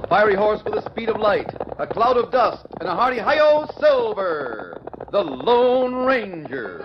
fiery horse with the speed of light, a cloud of dust, and a hearty hi-yo Silver, the Lone Ranger.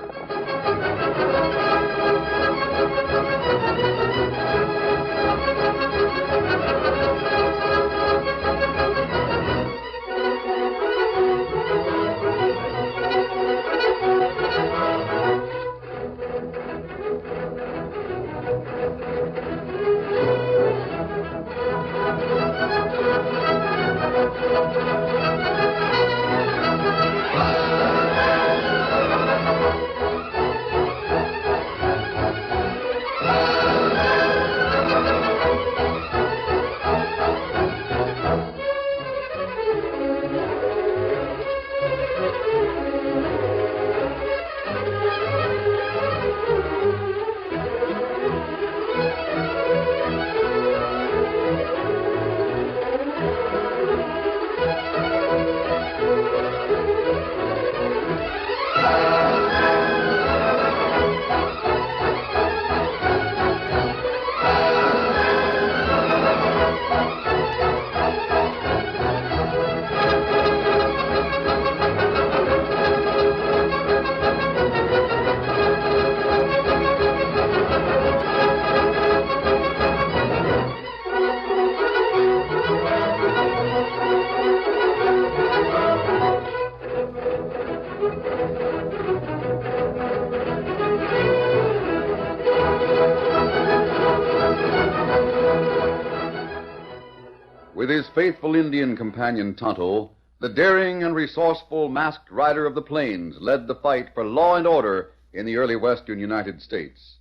With his faithful Indian companion Tonto, the daring and resourceful masked rider of the plains led the fight for law and order in the early western United States.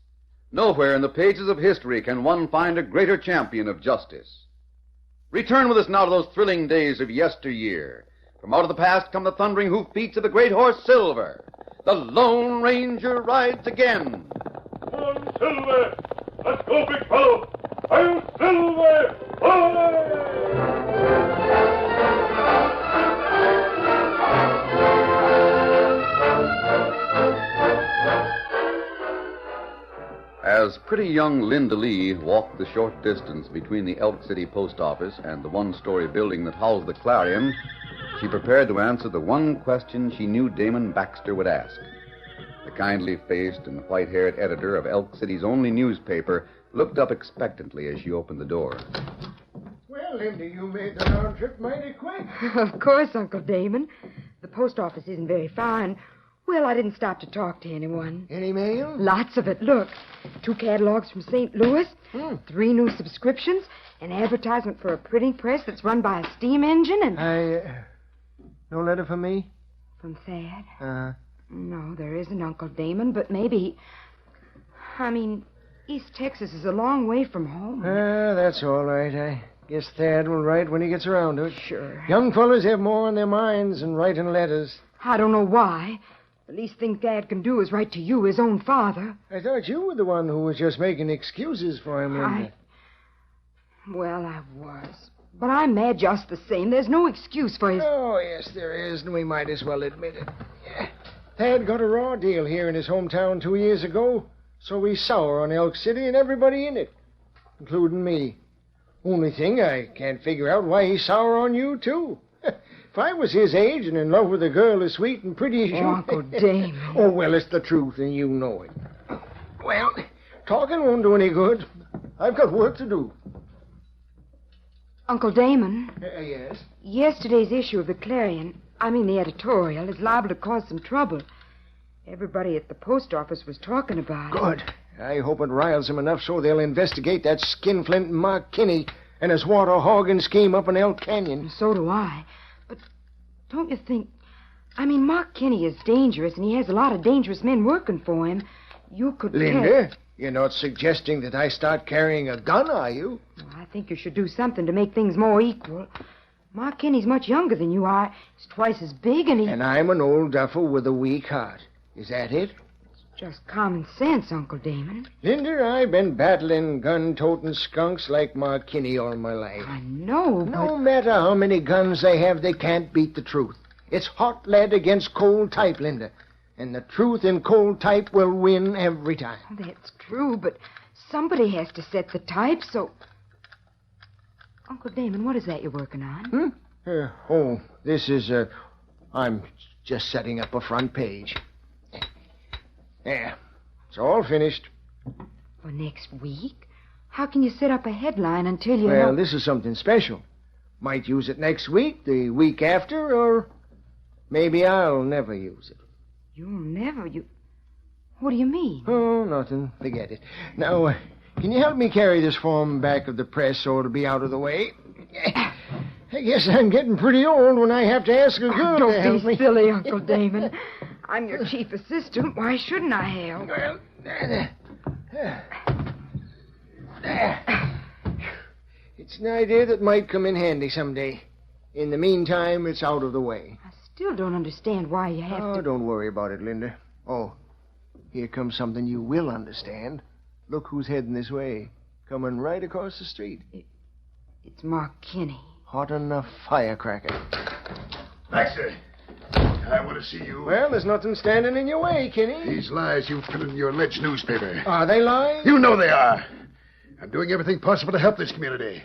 Nowhere in the pages of history can one find a greater champion of justice. Return with us now to those thrilling days of yesteryear. From out of the past come the thundering hoofbeats of the great horse Silver. The Lone Ranger rides again. Come on, Silver! Let's go, big fellow! I'm Silver! As pretty young Linda Lee walked the short distance between the Elk City post office and the one-story building that housed the Clarion, she prepared to answer the one question she knew Damon Baxter would ask. The kindly-faced and white-haired editor of Elk City's only newspaper looked up expectantly as she opened the door. Well, Linda, you made the round trip mighty quick. Of course, Uncle Damon. The post office isn't very far, and, well, I didn't stop to talk to anyone. Any mail? Lots of it. Look, 2 catalogs from St. Louis, 3 new subscriptions, an advertisement for a printing press that's run by a steam engine, and... No letter for me? From Thad? No, there isn't, Uncle Damon, but maybe... East Texas is a long way from home. That's all right. I guess Thad will write when he gets around to it. Sure. Young fellas have more on their minds than writing letters. I don't know why. The least thing Thad can do is write to you, his own father. I thought you were the one who was just making excuses for him, Linda. Well, I was. But I'm mad just the same. There's no excuse for his... Oh, yes, there is, and we might as well admit it. Yeah. Thad got a raw deal here in his hometown 2 years ago, so he's sour on Elk City and everybody in it, including me. Only thing, I can't figure out why he's sour on you, too. If I was his age and in love with a girl as sweet and pretty as you... Uncle Damon. Oh, well, it's the truth, and you know it. Well, talking won't do any good. I've got work to do. Uncle Damon. Yes? Yesterday's issue of the Clarion, the editorial, is liable to cause some trouble. Everybody at the post office was talking about it. Good. I hope it riles them enough so they'll investigate that skinflint Mark Kinney and his water hogging scheme up in Elk Canyon. So do I. But don't you think... Mark Kinney is dangerous, and he has a lot of dangerous men working for him. You could... Linda, you're not suggesting that I start carrying a gun, are you? Well, I think you should do something to make things more equal. Mark Kinney's much younger than you are. He's twice as big, and he... And I'm an old duffer with a weak heart. Is that it? Just common sense, Uncle Damon. Linda, I've been battling gun-toting skunks like Mark Kinney all my life. I know, but... No matter how many guns they have, they can't beat the truth. It's hot lead against cold type, Linda. And the truth in cold type will win every time. That's true, but somebody has to set the type, so... Uncle Damon, what is that you're working on? This is, I'm just setting up a front page. There. It's all finished. For next week? How can you set up a headline until you... Well, this is something special. Might use it next week, the week after, or maybe I'll never use it. You'll never... What do you mean? Oh, nothing. Forget it. Now, can you help me carry this form back of the press so it'll be out of the way? I guess I'm getting pretty old when I have to ask a girl to help Don't me. be silly, Uncle Damon. I'm your chief assistant. Why shouldn't I help? Well, it's an idea that might come in handy someday. In the meantime, it's out of the way. I still don't understand why you have to... Don't worry about it, Linda. Oh, here comes something you will understand. Look who's heading this way. Coming right across the street. It's Mark Kinney. Hot enough firecracker. Baxter, I want to see you. Well, there's nothing standing in your way, Kinney. These lies you put in your alleged newspaper. Are they lies? You know they are. I'm doing everything possible to help this community.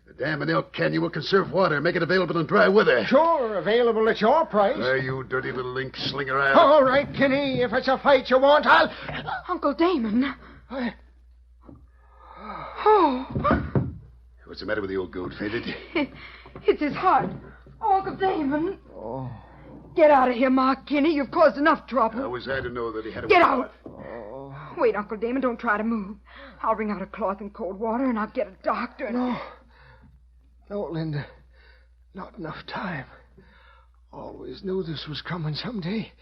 The dam in Elk Canyon will conserve water, make it available in dry weather. Sure, available at your price. You dirty little ink slinger. All right, Kinney, if it's a fight you want, I'll... Uncle Damon. What's the matter with the old goat? Fainted? It's his heart. Oh, Uncle Damon. Oh. Get out of here, Mark Kinney. You've caused enough trouble. How was I to know that he had a... Get out. Wait, Uncle Damon, don't try to move. I'll wring out a cloth and cold water, and I'll get a doctor. And... No, Linda. Not enough time. Always knew this was coming someday.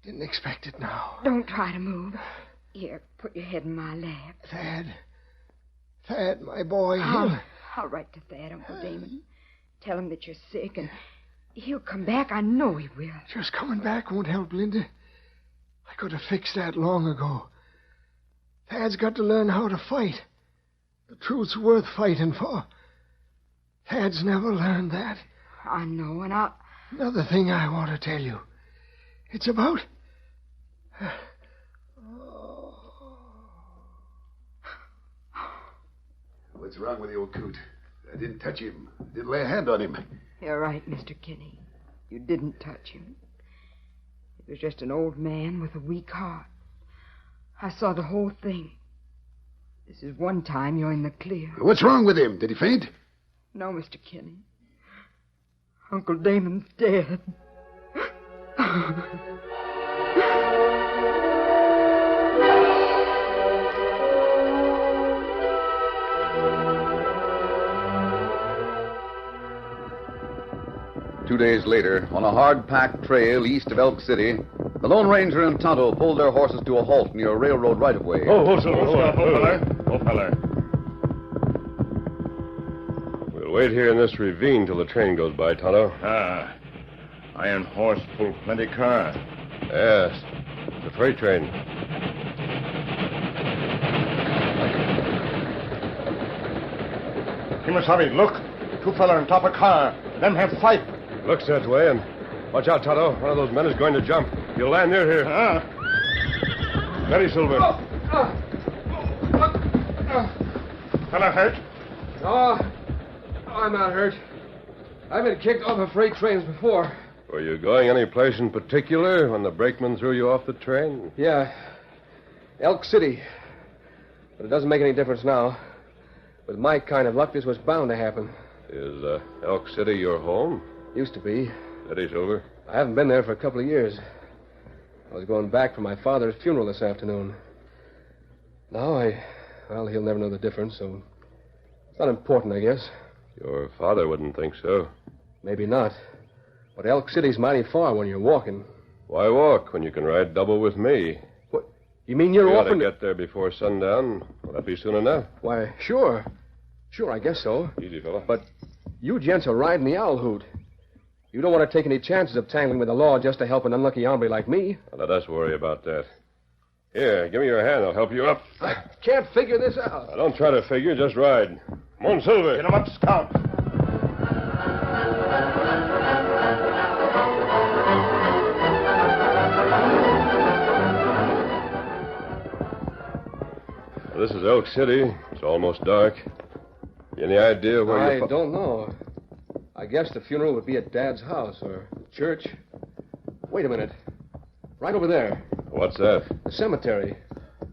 Didn't expect it now. Don't try to move. Here, put your head in my lap. Thad, my boy. I'll write to Thad, Uncle Damon. Tell him that you're sick, and he'll come back. I know he will. Just coming back won't help, Linda. I could have fixed that long ago. Thad's got to learn how to fight. The truth's worth fighting for. Thad's never learned that. I know, and Another thing I want to tell you. It's about... What's wrong with the old coot? I didn't touch him. I didn't lay a hand on him. You're right, Mr. Kinney. You didn't touch him. He was just an old man with a weak heart. I saw the whole thing. This is one time you're in the clear. What's wrong with him? Did he faint? No, Mr. Kinney. Uncle Damon's dead. 2 days later, on a hard-packed trail east of Elk City, the Lone Ranger and Tonto pulled their horses to a halt near a railroad right-of-way. Oh, feller. We'll wait here in this ravine till the train goes by, Tonto. Iron horse pull plenty car. Yes, it's a freight train. Kimasabi, look. Two feller on top of car. Them have fight. Looks that way, and watch out, Tonto. One of those men is going to jump. He'll land near here. Ready, Silver. Feller hurt? Oh, I'm not hurt. I've been kicked off of freight trains before. Were you going any place in particular when the brakeman threw you off the train? Yeah. Elk City. But it doesn't make any difference now. With my kind of luck, this was bound to happen. Is Elk City your home? Used to be. Steady, Silver. I haven't been there for a couple of years. I was going back for my father's funeral this afternoon. Now he'll never know the difference, so it's not important, I guess. Your father wouldn't think so. Maybe not. But Elk City's mighty far when you're walking. Why walk when you can ride double with me? What? You mean you're We ought to offering... get there before sundown. Will that be soon enough? Why, sure. Sure, I guess so. Easy, fella. But you gents are riding the owl hoot. You don't want to take any chances of tangling with the law just to help an unlucky hombre like me. Now, let us worry about that. Here, give me your hand. I'll help you up. I can't figure this out. Now, don't try to figure. Just ride. Come on, Silver. Get him up, Scout. This is Elk City. It's almost dark. Any idea where I don't know. I guess the funeral would be at Dad's house or church. Wait a minute. Right over there. What's that? The cemetery.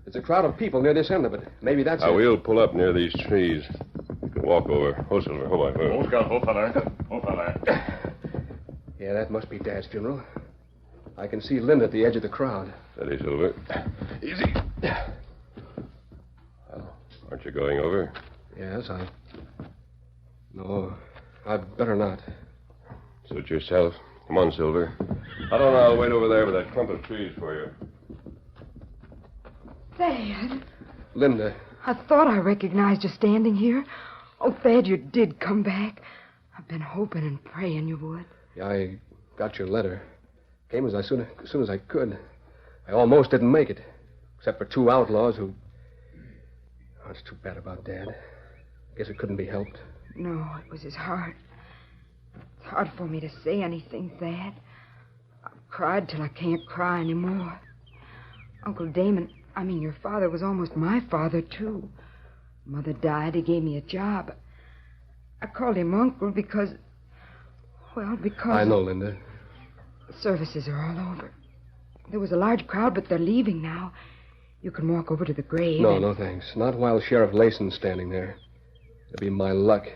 There's a crowd of people near this end of it. Maybe that's it. We'll pull up near these trees. You can walk over. Oh, Silver, hold on. fella. Yeah, that must be Dad's funeral. I can see Linda at the edge of the crowd. Steady, Silver. Easy. Well, aren't you going over? Yes, No, I'd better not. Suit yourself. Come on, Silver. I don't know. I'll wait over there with that clump of trees for you. Thad, Linda. I thought I recognized you standing here. Oh, Thad, you did come back. I've been hoping and praying you would. Yeah, I got your letter. Came as soon as I could. I almost didn't make it, except for 2 outlaws who... Oh, it's too bad about Dad. Guess it couldn't be helped. No, it was his heart. It's hard for me to say anything, Thad. I've cried till I can't cry anymore. Uncle Damon, your father was almost my father, too. Mother died, he gave me a job. I called him Uncle because... I know, Linda. The services are all over. There was a large crowd, but they're leaving now. You can walk over to the grave. No, thanks. Not while Sheriff Layson's standing there. It'll be my luck.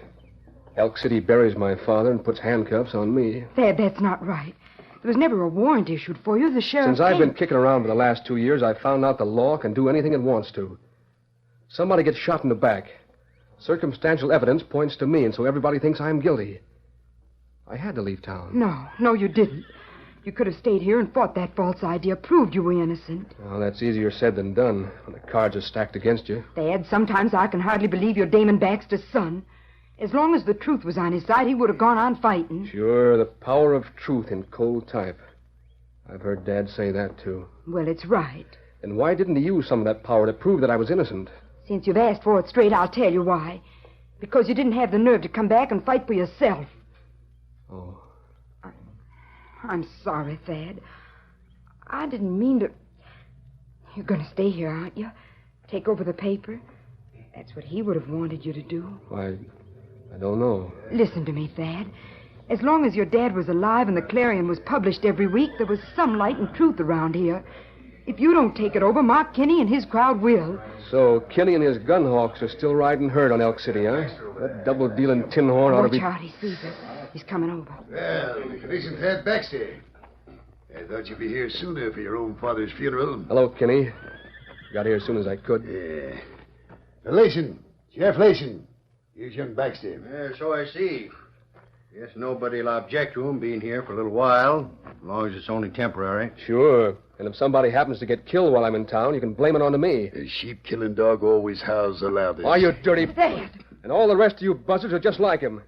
Elk City buries my father and puts handcuffs on me. Thad, that's not right. There was never a warrant issued for you. The sheriff... Since I've been kicking around for the last 2 years, I've found out the law can do anything it wants to. Somebody gets shot in the back. Circumstantial evidence points to me, and so everybody thinks I'm guilty. I had to leave town. No, you didn't. You could have stayed here and fought that false idea, proved you were innocent. Well, that's easier said than done when the cards are stacked against you. Dad, sometimes I can hardly believe you're Damon Baxter's son. As long as the truth was on his side, he would have gone on fighting. Sure, the power of truth in cold type. I've heard Dad say that, too. Well, it's right. And why didn't he use some of that power to prove that I was innocent? Since you've asked for it straight, I'll tell you why. Because you didn't have the nerve to come back and fight for yourself. Oh. I'm sorry, Thad. I didn't mean to... You're going to stay here, aren't you? Take over the paper? That's what he would have wanted you to do. Why, I don't know. Listen to me, Thad. As long as your dad was alive and the Clarion was published every week, there was some light and truth around here. If you don't take it over, Mark Kinney and his crowd will. So Kinney and his gunhawks are still riding herd on Elk City, huh? That double-dealing tin horn ought to be... Watch out, he sees us. He's coming over. Well, it isn't Thad Baxter. I thought you'd be here sooner for your own father's funeral. Hello, Kinney. Got here as soon as I could. Yeah. Layson. Sheriff Layson. Here's young Baxter. So I see. Guess nobody'll object to him being here for a little while, as long as it's only temporary. Sure. And if somebody happens to get killed while I'm in town, you can blame it on to me. A sheep-killing dog always howls the loudest. Why, you dirty... Thad! And all the rest of you buzzards are just like him.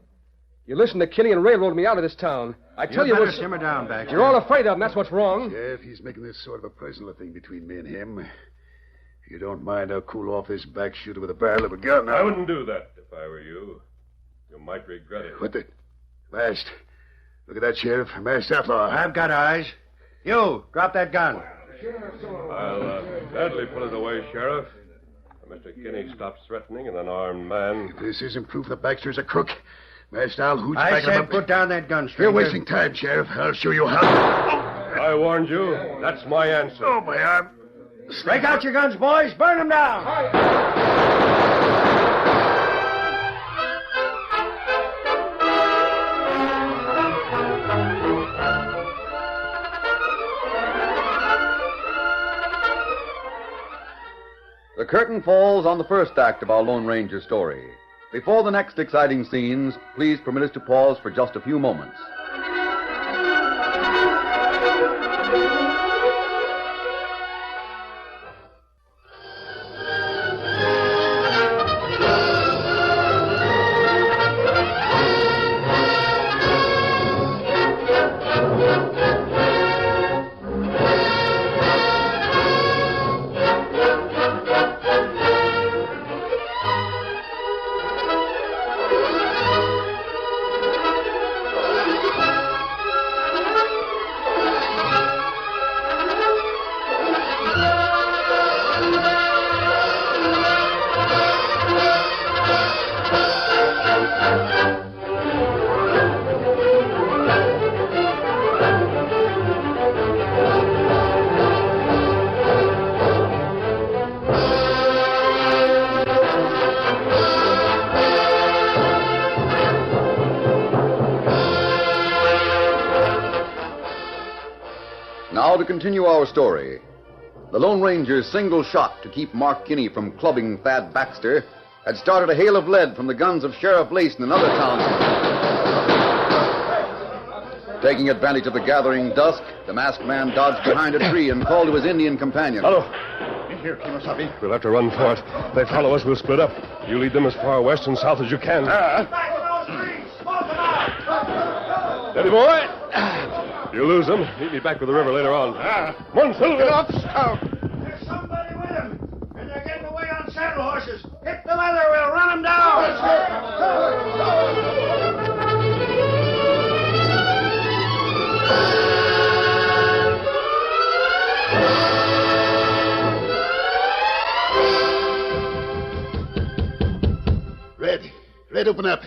You listened to Kinney and railroaded me out of this town. I tell you better what... simmer down, Baxter. You're all afraid of him, that's what's wrong. Sheriff, he's making this sort of a personal thing between me and him. If you don't mind, I'll cool off this back shooter with a barrel of a gun. I wouldn't do that if I were you. You might regret it. What the... Masked. Look at that, Sheriff. Masked outlaw. I've got eyes. You, drop that gun. I'll gladly put it away, Sheriff. Mr. Kinney stops threatening an unarmed man. If this isn't proof that Baxter's a crook, Masked, I'll hooch I back him said up. put down that gun, stranger. You're wasting time, Sheriff. I'll show you how. I warned you. That's my answer. Oh, my arm. Break out your guns, boys. Burn them down. The curtain falls on the first act of our Lone Ranger story. Before the next exciting scenes, please permit us to pause for just a few moments. to continue our story. The Lone Ranger's single shot to keep Mark Kinney from clubbing Thad Baxter had started a hail of lead from the guns of Sheriff Lace in another town. Taking advantage of the gathering dusk, the masked man dodged behind a tree and called to his Indian companion. Hello. In here, Kemosabe. We'll have to run for it. If they follow us, we'll split up. You lead them as far west and south as you can. Steady, boy. You lose them. Meet me back with the river later on. Come on, Silver. Get off, Scout. There's somebody with him, and they're getting away on saddle horses. Hit the leather, we'll run them down. Red, open up.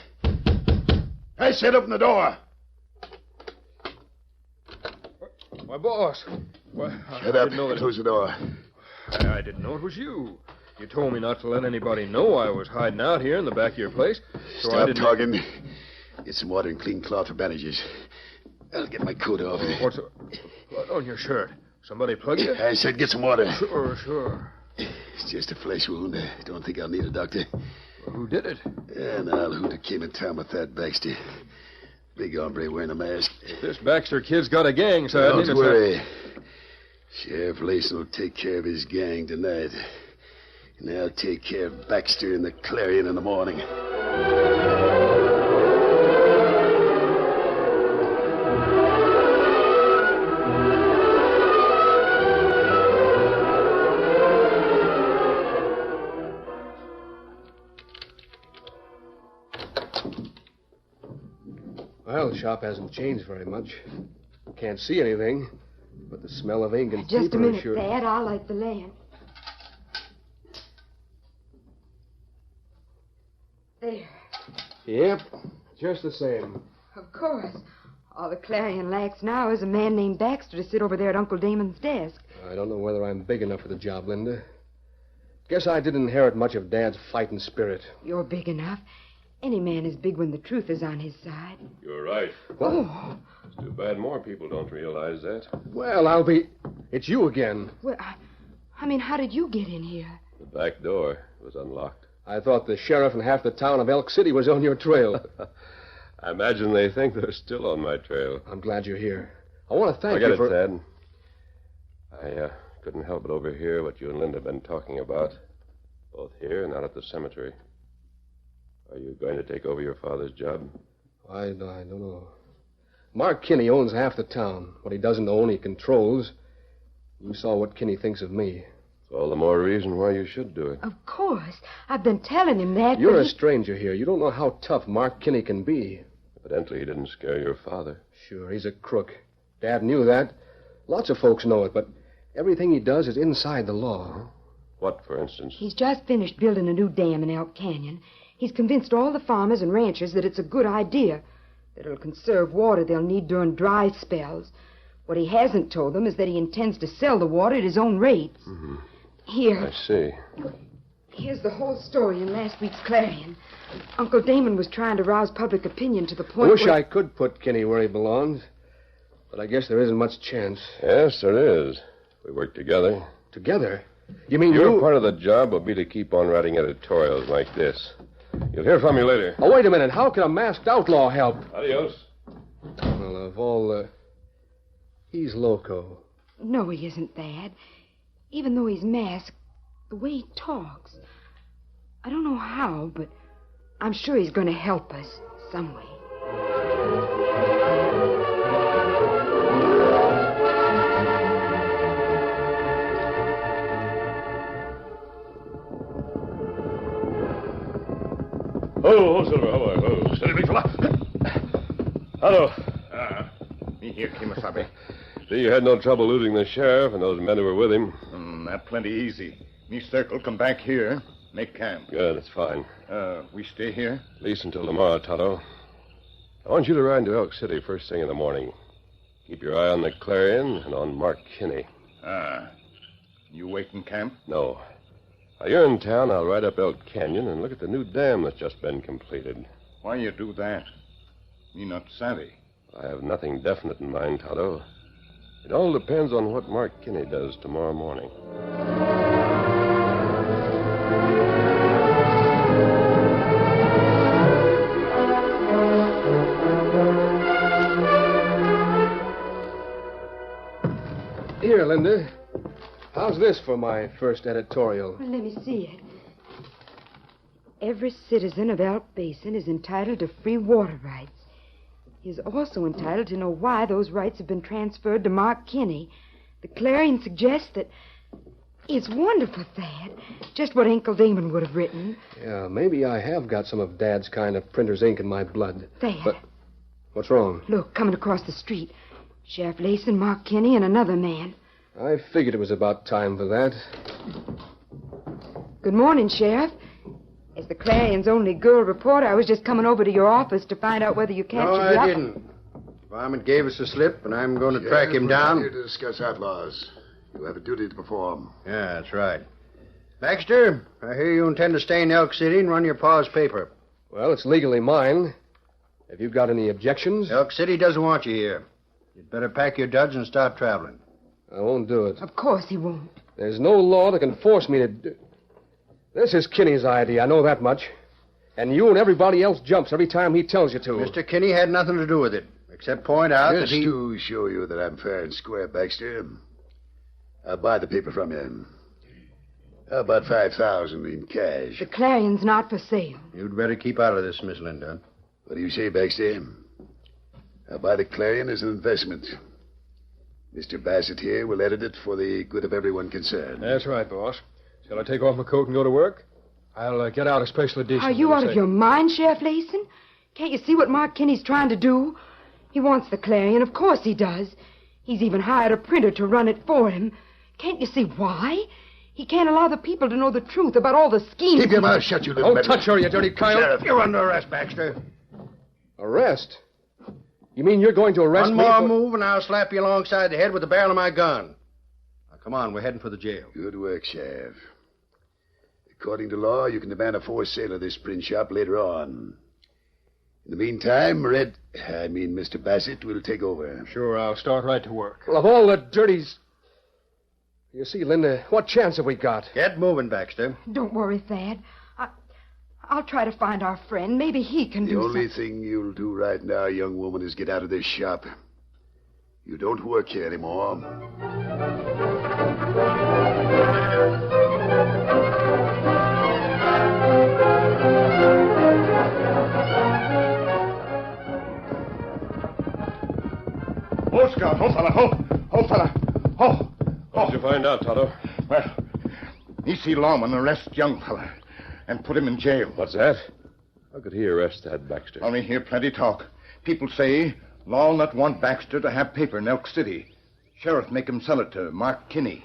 I said open the door. My boss. Shut up. Close the door. I didn't know it was you. You told me not to let anybody know I was hiding out here in the back of your place. So I Stop didn't... talking. Get some water and clean cloth for bandages. I'll get my coat off. What's blood on your shirt? Somebody plug you? I said get some water. Sure. It's just a flesh wound. I don't think I'll need a doctor. Well, who did it? And I'll who that came in town with that Baxter. Big hombre wearing a mask. This Baxter kid's got a gang, so Don't worry. Sheriff Lason will take care of his gang tonight. And I'll take care of Baxter and the Clarion in the morning. Well, the shop hasn't changed very much. Can't see anything, but the smell of ink and Just a paper minute, is sure... Thad. I'll light the lamp. There. Yep, just the same. Of course. All the Clarion lacks now is a man named Baxter to sit over there at Uncle Damon's desk. I don't know whether I'm big enough for the job, Linda. Guess I didn't inherit much of Dad's fighting spirit. You're big enough. Any man is big when the truth is on his side. You're right. Oh. It's too bad more people don't realize that. Well, I'll be... It's you again. Well, I mean, how did you get in here? The back door was unlocked. I thought the sheriff and half the town of Elk City was on your trail. I imagine they think they're still on my trail. I'm glad you're here. I want to thank Forget you it, for... Thad. I couldn't help but overhear what you and Linda have been talking about. Both here and out at the cemetery. Are you going to take over your father's job? I don't know. Mark Kinney owns half the town. What he doesn't own, he controls. You saw what Kinney thinks of me. It's all the more reason why you should do it. Of course. I've been telling him that. You're but a stranger here. You don't know how tough Mark Kinney can be. Evidently, he didn't scare your father. Sure, he's a crook. Dad knew that. Lots of folks know it, but everything he does is inside the law. What, for instance? He's just finished building a new dam in Elk Canyon. He's convinced all the farmers and ranchers that it's a good idea, that it'll conserve water they'll need during dry spells. What he hasn't told them is that he intends to sell the water at his own rates. Mm-hmm. Here. I see. Here's the whole story in last week's Clarion. Uncle Damon was trying to rouse public opinion to the point I wish where... I could put Kinney where he belongs, but I guess there isn't much chance. Yes, there is. We work together. Together? You mean Your you... part of the job will be to keep on writing editorials like this. You'll hear from me later. Oh, wait a minute. How can a masked outlaw help? Adios. Well, of all, he's loco. No, he isn't, Thad. Even though he's masked, the way he talks. I don't know how, but I'm sure he's going to help us some way. Oh, Silver, how are you? Oh, steady, big fella. Hello. Me here, Kemosabe. See, you had no trouble losing the sheriff and those men who were with him. That plenty easy. Me circle, come back here, make camp. Good, that's fine. We stay here? At least until tomorrow, Tonto. I want you to ride into Elk City first thing in the morning. Keep your eye on the Clarion and on Mark Kinney. You wait in camp? No. While you're in town, I'll ride up Elk Canyon and look at the new dam that's just been completed. Why you do that? Me not savvy. I have nothing definite in mind, Tonto. It all depends on what Mark Kinney does tomorrow morning. Here, Linda. How's this for my first editorial? Well, let me see it. Every citizen of Elk Basin is entitled to free water rights. He is also entitled to know why those rights have been transferred to Mark Kinney. The Clarion suggests that... It's wonderful, Thad. Just what Uncle Damon would have written. Yeah, maybe I have got some of Dad's kind of printer's ink in my blood. Thad. But what's wrong? Look, coming across the street. Sheriff Layson, Mark Kinney, and another man. I figured it was about time for that. Good morning, Sheriff. As the Clarion's only girl reporter, I was just coming over to your office to find out whether you captured No, the I didn't. Varmint gave us a slip, and I'm going to track him down. We're here to discuss outlaws. You have a duty to perform. Yeah, that's right. Baxter, I hear you intend to stay in Elk City and run your pa's paper. Well, it's legally mine. Have you got any objections? Elk City doesn't want you here. You'd better pack your duds and start traveling. I won't do it. Of course he won't. There's no law that can force me to do... This is Kinney's idea, I know that much. And you and everybody else jumps every time he tells you to. Mr. Kinney had nothing to do with it, except point out Just that he... to show you that I'm fair and square, Baxter, I'll buy the paper from you. How about $5,000 in cash? The Clarion's not for sale. You'd better keep out of this, Miss Linda. What do you say, Baxter? I'll buy the Clarion as an investment. Mr. Bassett here will edit it for the good of everyone concerned. That's right, boss. Shall I take off my coat and go to work? I'll get out a special edition. Are you out of your mind, Sheriff Layson? Can't you see what Mark Kinney's trying to do? He wants the Clarion. Of course he does. He's even hired a printer to run it for him. Can't you see why? He can't allow the people to know the truth about all the schemes. Keep your mouth shut, you little Don't meddler. touch her, you dirty coyote. Sheriff, You're under arrest, Baxter. Arrest? You mean you're going to arrest One me more for... move, and I'll slap you alongside the head with the barrel of my gun. Now, come on, we're heading for the jail. Good work, Sheriff. According to law, you can demand a forced sale of this print shop later on. In the meantime, Mr. Bassett will take over. Sure, I'll start right to work. Well, of all the dirties... You see, Linda, what chance have we got? Get moving, Baxter. Don't worry, Thad. I'll try to find our friend. Maybe he can The do only something. thing you'll do right now, young woman, is get out of this shop. You don't work here anymore. Oh, Scout. Oh, fella. Oh, fella. Oh. What did you find out, Tonto? Well, E.C. Lawman arrests young fella and put him in jail. What's that? How could he arrest that Baxter? Only hear plenty talk. People say law not want Baxter to have paper in Elk City. Sheriff make him sell it to Mark Kinney.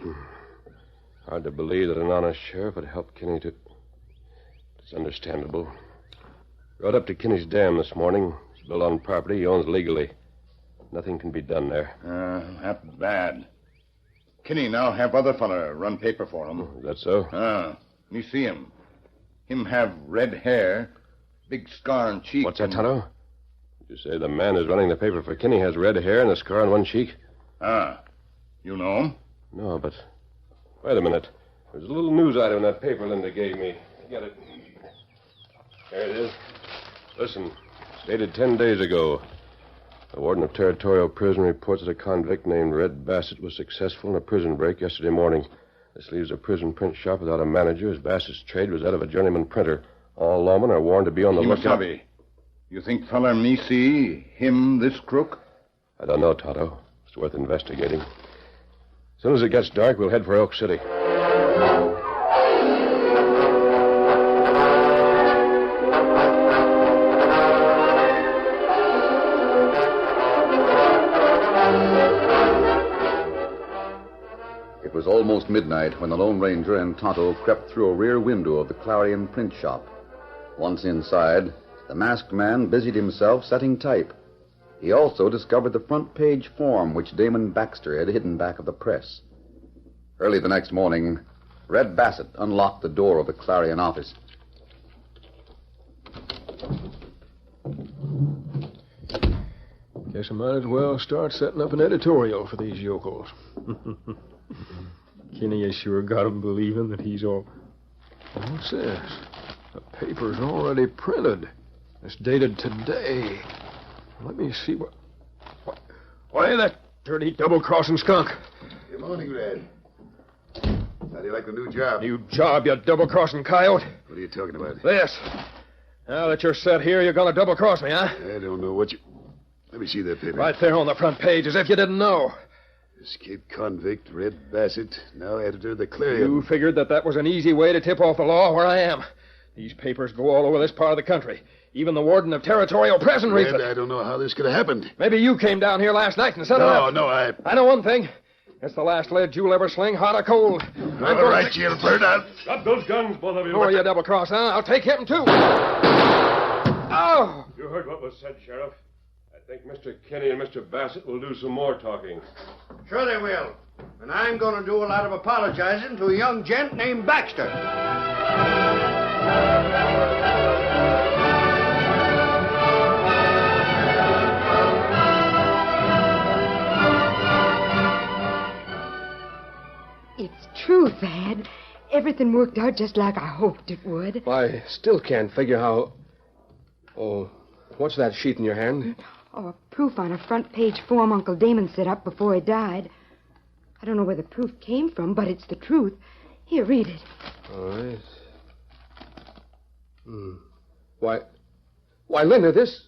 Hard to believe that an honest sheriff would help Kinney to... It's understandable. Rode up to Kinney's dam this morning. It's built on property he owns legally. Nothing can be done there. That's bad. Kinney now have other fella run paper for him. Is that so? Me see him. Him have red hair, big scar on cheek. What's that, Tonto? You say the man who's running the paper for Kinney has red hair and a scar on one cheek? You know him? No, but... Wait a minute. There's a little news item in that paper Linda gave me. Get it. There it is. Listen. It's dated 10 days ago. The warden of Territorial Prison reports that a convict named Red Bassett was successful in a prison break yesterday morning. This leaves a prison print shop without a manager, as Bassett's trade was that of a journeyman printer. All lawmen are warned to be on the lookout. Kimasabi, you think fella me see him this crook? I don't know, Tonto. It's worth investigating. As soon as it gets dark, we'll head for Elk City. It was almost midnight when the Lone Ranger and Tonto crept through a rear window of the Clarion print shop. Once inside, the masked man busied himself setting type. He also discovered the front page form which Damon Baxter had hidden back of the press. Early the next morning, Red Bassett unlocked the door of the Clarion office. Guess I might as well start setting up an editorial for these yokels. Kinney has sure got 'em believing that he's all... What's this? The paper's already printed. It's dated today. Let me see what... Why, that dirty double-crossing skunk. Good morning, Red. How do you like the new job? New job, you double-crossing coyote. What are you talking about? This. Now that you're set here, you're going to double-cross me, huh? I don't know what you... Let me see that paper. Right there on the front page, as if you didn't know. Escaped convict, Red Bassett, now editor of the Clarion. You figured that was an easy way to tip off the law where I am. These papers go all over this part of the country. Even the warden of territorial prison reads Red, it. I don't know how this could have happened. Maybe you came down here last night and set it up. No, I know one thing. It's the last lead you'll ever sling, hot or cold. All right, jailbird, I'll... Drop those guns, both of you. Who are you, double-cross, huh? I'll take him, too. Oh! You heard what was said, Sheriff. I think Mr. Kinney and Mr. Bassett will do some more talking. Sure they will. And I'm going to do a lot of apologizing to a young gent named Baxter. It's true, Thad. Everything worked out just like I hoped it would. I still can't figure how... Oh, what's that sheet in your hand? Oh, a proof on a front-page form Uncle Damon set up before he died. I don't know where the proof came from, but it's the truth. Here, read it. All right. Why, Linda, this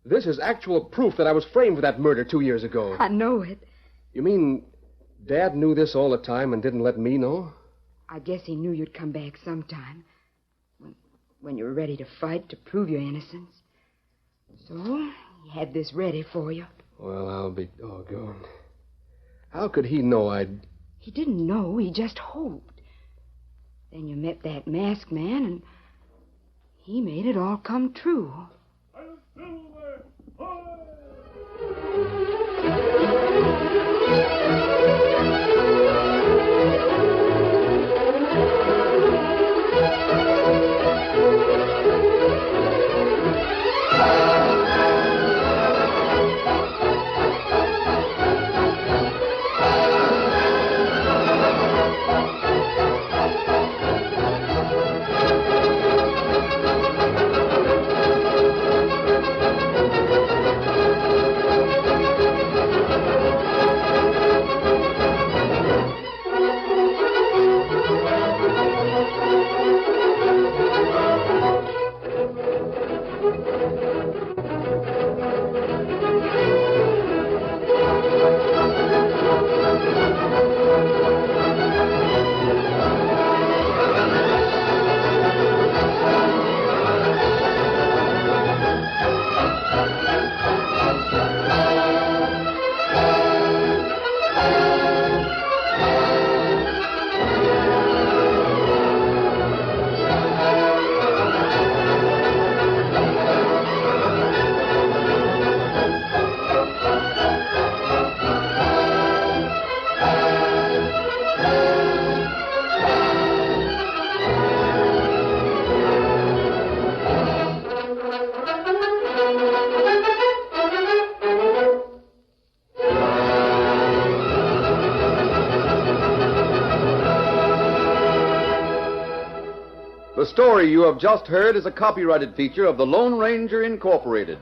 is actual proof that I was framed for that murder 2 years ago. I know it. You mean Dad knew this all the time and didn't let me know? I guess he knew you'd come back sometime. When you were ready to fight to prove your innocence. So, he had this ready for you. Well, I'll be doggone. How could he know I'd... He didn't know. He just hoped. Then you met that masked man, and he made it all come true. The story you have just heard is a copyrighted feature of the Lone Ranger Incorporated.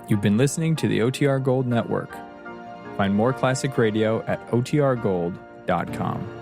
You've been listening to the OTR Gold Network. Find more classic radio at otrgold.com.